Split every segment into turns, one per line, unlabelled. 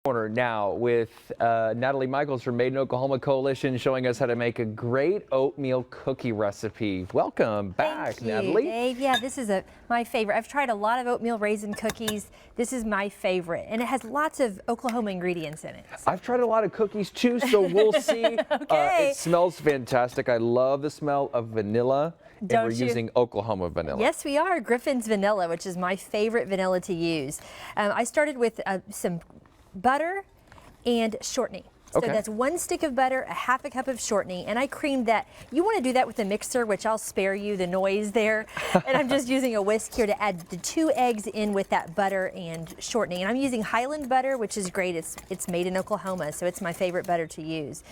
Corner now with Natalie Mikles from Made in Oklahoma Coalition showing us how to make a great oatmeal cookie recipe. Welcome back,
Thank you,
Natalie.
Dave. Yeah, this is my favorite. I've tried a lot of oatmeal raisin cookies. This is my favorite, and it has lots of Oklahoma ingredients in it.
I've tried a lot of cookies too, so we'll see.
Okay.
It smells fantastic. I love the smell of vanilla. And we're using Oklahoma vanilla.
Yes, we are. Griffin's vanilla, which is my favorite vanilla to use. I started with some butter and shortening. So that's 1 stick of butter, a half a cup of shortening, and I creamed that. You want to do that with a mixer, which I'll spare you the noise there. And I'm just using a whisk here to add the 2 eggs in with that butter and shortening. And I'm using Highland butter, which is great. It's made in Oklahoma, so it's my favorite butter to use.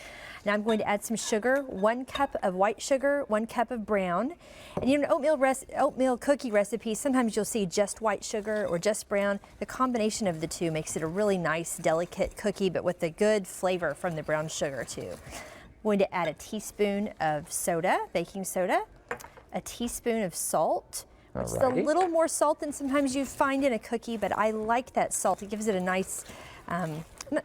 Now I'm going to add some sugar, 1 cup of white sugar, 1 cup of brown. And in an oatmeal cookie recipe, sometimes you'll see just white sugar or just brown. The combination of the two makes it a really nice, delicate cookie, but with a good flavor from the brown sugar too. I'm going to add a teaspoon of soda, baking soda, a teaspoon of salt. It's a little more salt than sometimes you find in a cookie, but I like that salt. It gives it a nice,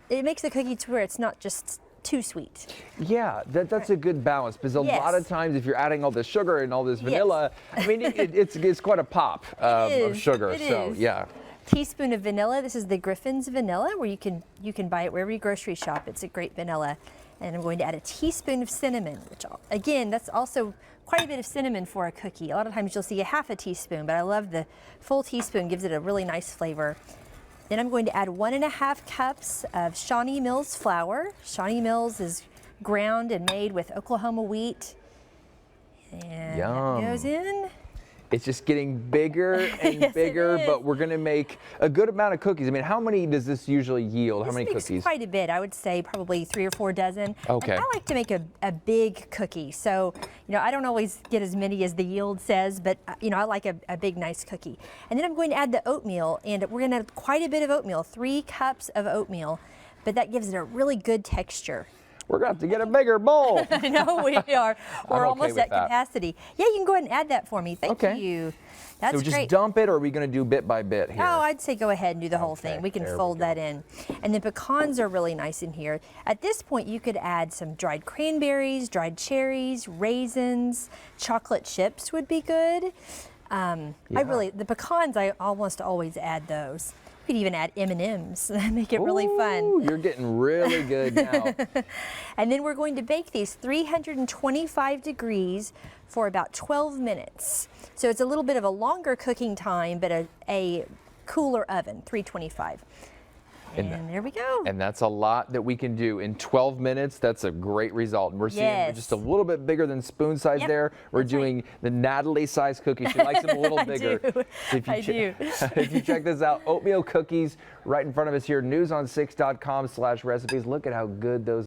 it makes the cookie to where it's not just too sweet.
Yeah, that's a good balance, because a lot of times if you're adding all this sugar and all this vanilla, I mean, it's quite a pop of sugar. Yeah.
Teaspoon of vanilla. This is the Griffin's vanilla, where you can buy it wherever you grocery shop. It's a great vanilla. And I'm going to add a teaspoon of cinnamon, which again, that's also quite a bit of cinnamon for a cookie. A lot of times you'll see a half a teaspoon, but I love the full teaspoon, gives it a really nice flavor. Then I'm going to add 1½ cups of Shawnee Mills flour. Shawnee Mills is ground and made with Oklahoma wheat. And that goes in.
It's just getting bigger and bigger, but we're going to make a good amount of cookies. I mean, how many does this usually yield? How many cookies?
Quite a bit. I would say probably 3 or 4 dozen.
Okay.
And I like to make a big cookie. So, I don't always get as many as the yield says, but, I like a big, nice cookie. And then I'm going to add the oatmeal, and we're going to add quite a bit of oatmeal, 3 cups of oatmeal, but that gives it a really good texture.
We're going to have to get a bigger bowl.
I know we are. We're almost at capacity. Yeah, you can go ahead and add that for me. Thank you. That's
great. So just
great.
dump it, or are we going to do bit by bit here?
Oh, I'd say go ahead and do the whole thing. We can fold that in. And the pecans are really nice in here. At this point, you could add some dried cranberries, dried cherries, raisins, chocolate chips would be good. The pecans, I almost always add those. You could even add M&Ms, make it really fun.
You're getting really good now.
And then we're going to bake these 325 degrees for about 12 minutes. So it's a little bit of a longer cooking time, but a cooler oven, 325. And there we go.
And that's a lot that we can do in 12 minutes. That's a great result. And we're seeing just a little bit bigger than spoon size there. We're doing the Natalie size cookie. She likes them a little bigger.
I do.
If you check this out, oatmeal cookies right in front of us here, newson6.com/recipes. Look at how good those